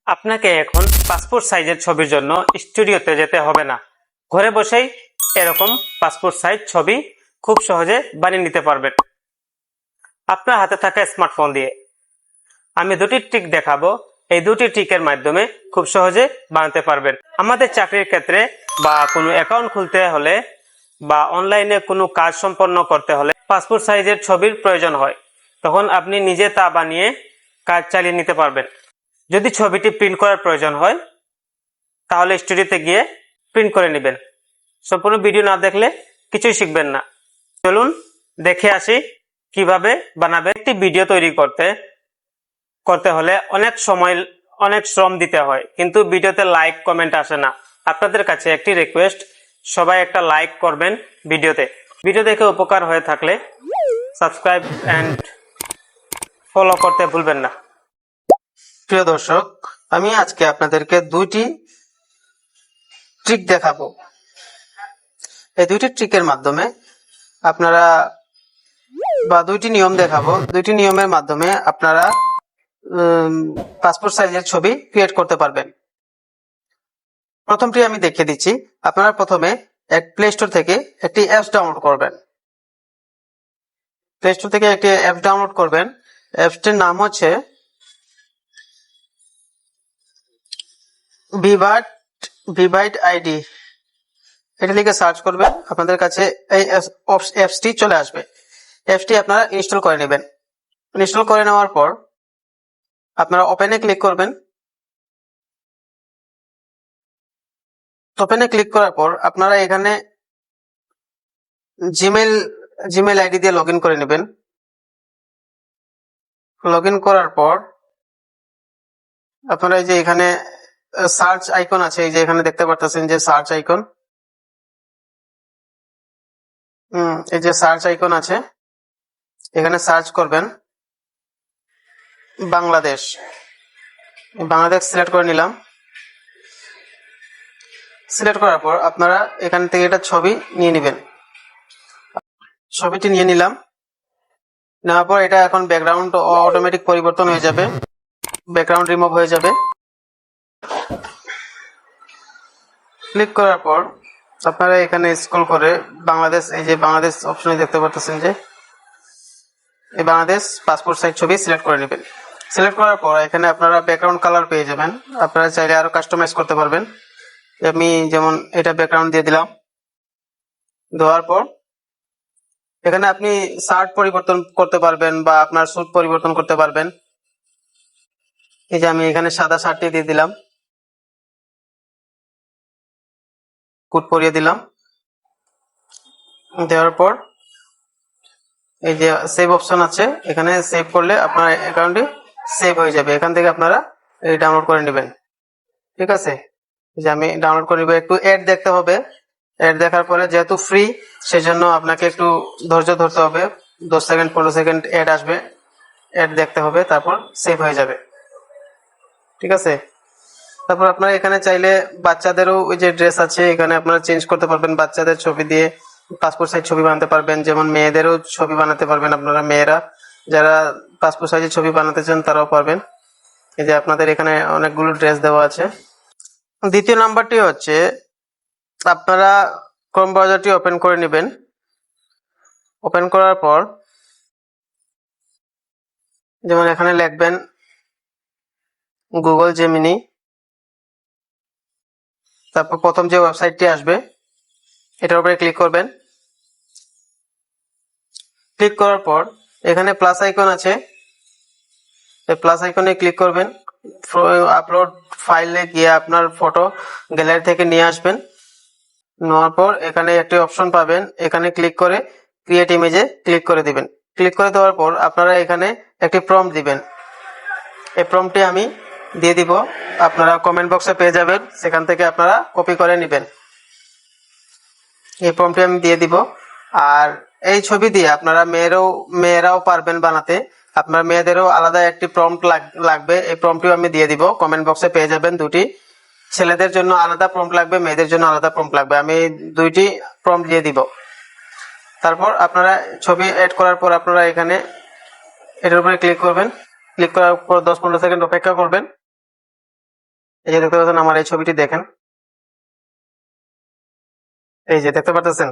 আপনাকে এখন পাসপোর্ট সাইজের ছবির জন্য স্টুডিওতে যেতে হবে না। ঘরে বসেই এরকম পাসপোর্ট সাইজ ছবি খুব সহজে বানিয়ে নিতে পারবেন আপনার হাতে থাকা স্মার্টফোন দিয়ে। আমি দুটি ট্রিক দেখাবো, এই দুটি ট্রিকের মাধ্যমে খুব সহজে বানাতে পারবেন। আমাদের চাকরির ক্ষেত্রে বা কোনো অ্যাকাউন্ট খুলতে হলে বা অনলাইনে কোনো কাজ সম্পন্ন করতে হলে পাসপোর্ট সাইজের ছবির প্রয়োজন হয়, তখন আপনি নিজে তা বানিয়ে কাজ চালিয়ে নিতে পারবেন। যদি ছবিটি প্রিন্ট করার প্রয়োজন হয় তাহলে স্টুডিওতে গিয়ে প্রিন্ট করে নেবেন। সম্পূর্ণ ভিডিও না দেখলে কিছুই শিখবেন না। চলুন দেখে আসি কিভাবে বানাবেন। একটি ভিডিও তৈরি করতে হলে অনেক সময় অনেক শ্রম দিতে হয়, কিন্তু ভিডিওতে লাইক কমেন্ট আসে না। আপনাদের কাছে একটি রিকোয়েস্ট, সবাই একটা লাইক করবেন ভিডিওতে। ভিডিও দেখে উপকার হয়ে থাকলে সাবস্ক্রাইব এন্ড ফলো করতে ভুলবেন না। প্রিয় দর্শক, আমি আজকে আপনাদেরকে দুইটি ট্রিক দেখাবো। এই দুইটি ট্রিকের মাধ্যমে আপনারা বা দুইটি নিয়ম দেখাবো। দুইটি নিয়মের মাধ্যমে আপনারা পাসপোর্ট সাইজের ছবি ক্রিয়েট করতে পারবেন। প্রথমটি আমি দেখিয়ে দিচ্ছি। আপনারা প্রথমে প্লে স্টোর থেকে একটি অ্যাপস ডাউনলোড করবেন। প্লে স্টোর থেকে একটি অ্যাপ ডাউনলোড করবেন। অ্যাপসটির নাম হচ্ছে ভিভাইড আইডি। এটা লিখে সার্চ করবেন, আপনাদের কাছে এই অ্যাপসটি চলে আসবে। অ্যাপসটি আপনারা ইনস্টল করে নেবেন। ইনস্টল করে নেওয়ার পর আপনারা ওপেনে ক্লিক করবেন। ওপেনে ক্লিক করার পর আপনারা এখানে জিমেল আইডি দিয়ে লগ ইন করে নেবেন। লগ ইন করার পর আপনারা এই যে এখানে সার্চ আইকন আছে, এই যে এখানে দেখতে পারতেছেন যে সার্চ আইকন, এই যে সার্চ আইকন আছে, এখানে সার্চ করবেন বাংলাদেশ। বাংলাদেশ সিলেক্ট করে নিলাম। সিলেক্ট করার পর আপনারা এখান থেকে একটা ছবি নিয়ে নেবেন। ছবিটি নিয়ে নিলাম। নেওয়ার পর এটা এখন ব্যাকগ্রাউন্ড অটোমেটিক পরিবর্তন হয়ে যাবে, ব্যাকগ্রাউন্ড রিমুভ হয়ে যাবে। ক্লিক করার পর আপনারা এখানে স্ক্রল করে বাংলাদেশ, এই যে বাংলাদেশ অপশনে দেখতে পাচ্ছেন যে এই বাংলাদেশ পাসপোর্ট সাইজ ছবি সিলেক্ট করে নেবেন। সিলেক্ট করার পর এখানে আপনারা ব্যাকগ্রাউন্ড কালার পেয়ে যাবেন। আপনারা চাইলে আরো কাস্টমাইজ করতে পারবেন। আমি যেমন এটা ব্যাকগ্রাউন্ড দিয়ে দিলাম। দেওয়ার পর এখানে আপনি শার্ট পরিবর্তন করতে পারবেন বা আপনার স্যুট পরিবর্তন করতে পারবেন। এই যে আমি এখানে সাদা শার্টটি দিয়ে দিলাম, কোট পরিয়ে দিলাম। দেওয়ার পর এই যে সেভ অপশন আছে, এখানে সেভ করলে আপনার অ্যাকাউন্টে সেভ হয়ে যাবে। এখান থেকে আপনারা এই ডাউনলোড করে নেবেন। ঠিক আছে, যে আমি ডাউনলোড করে নিব। একটু অ্যাড দেখতে হবে। অ্যাড দেখার পরে যেহেতু ফ্রি, সেজন্য আপনাকে একটু ধৈর্য ধরতে হবে। 10 সেকেন্ড 15 সেকেন্ড অ্যাড আসবে, অ্যাড দেখতে হবে, তারপর সেভ হয়ে যাবে। ঠিক আছে, তারপর আপনারা এখানে চাইলে বাচ্চাদেরও ওই যে ড্রেস আছে, এখানে আপনারা চেঞ্জ করতে পারবেন। বাচ্চাদের ছবি দিয়ে পাসপোর্ট সাইজ ছবি বানাতে পারবেন। যেমন মেয়েদেরও ছবি বানাতে পারবেন আপনারা। মেয়েরা যারা পাসপোর্ট সাইজের ছবি বানাতে চান তারাও পারবেন। এই যে আপনাদের এখানে অনেকগুলো ড্রেস দেওয়া আছে। দ্বিতীয় নাম্বারটি হচ্ছে আপনারা ক্রোম ব্রাউজারটি ওপেন করে নেবেন। ওপেন করার পর যেমন এখানে লিখবেন গুগল জেমিনি। তারপর প্রথম যে ওয়েবসাইটটি আসবে এটার উপরে ক্লিক করবেন। ক্লিক করার পর এখানে প্লাস আইকন আছে, এই প্লাস আইকনে ক্লিক করবেন। আপলোড ফাইলে গিয়ে আপনার ফটো গ্যালারি থেকে নিয়ে আসবেন। নেওয়ার পর এখানে একটি অপশন পাবেন, এখানে ক্লিক করে ক্রিয়েট ইমেজে ক্লিক করে দিবেন। ক্লিক করে দেওয়ার পর আপনারা এখানে একটি প্রম্পট দিবেন। এই প্রম্পটটি আমি দিয়ে দিব, আপনারা কমেন্ট বক্সে পেয়ে যাবেন, সেখান থেকে আপনারা কপি করে নেবেন। এই প্রম্পটটি আমি দিয়ে দিব। আর এই ছবি দিয়ে আপনারা মেয়েরাও পারবেন বানাতে। আপনার মেয়েদেরও আলাদা একটি প্রম্পট লাগবে, এই প্রম্পটটিও আমি দিয়ে দিব, কমেন্ট বক্সে পেয়ে যাবেন দুটি। ছেলেদের জন্য আলাদা প্রম্পট লাগবে, মেয়েদের জন্য আলাদা প্রম্পট লাগবে। আমি দুইটি প্রম্পট দিয়ে দিব। তারপর আপনারা ছবি এড করার পর আপনারা এখানে এটার উপরে ক্লিক করবেন। ক্লিক করার পর 10-15 সেকেন্ড অপেক্ষা করবেন। এই যে দেখতে পাচ্ছেন আমার এই ছবিটি দেখেন, এই যে দেখতে পাচ্ছেন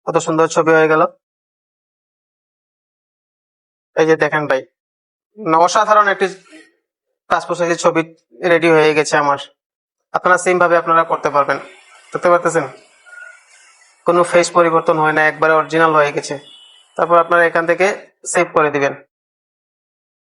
কত সুন্দর ছবি হয়ে গেল। এই যে দেখেন ভাই, অসাধারণ একটি পাসপোর্ট সাইজের ছবি রেডি হয়ে গেছে আমার। আপনারা সেম ভাবে আপনারা করতে পারবেন। দেখতে পাচ্ছেন কোনো ফেস পরিবর্তন হয় না, একবারে অরিজিনাল হয়ে গেছে। তারপর আপনারা এখান থেকে সেভ করে দিবেন।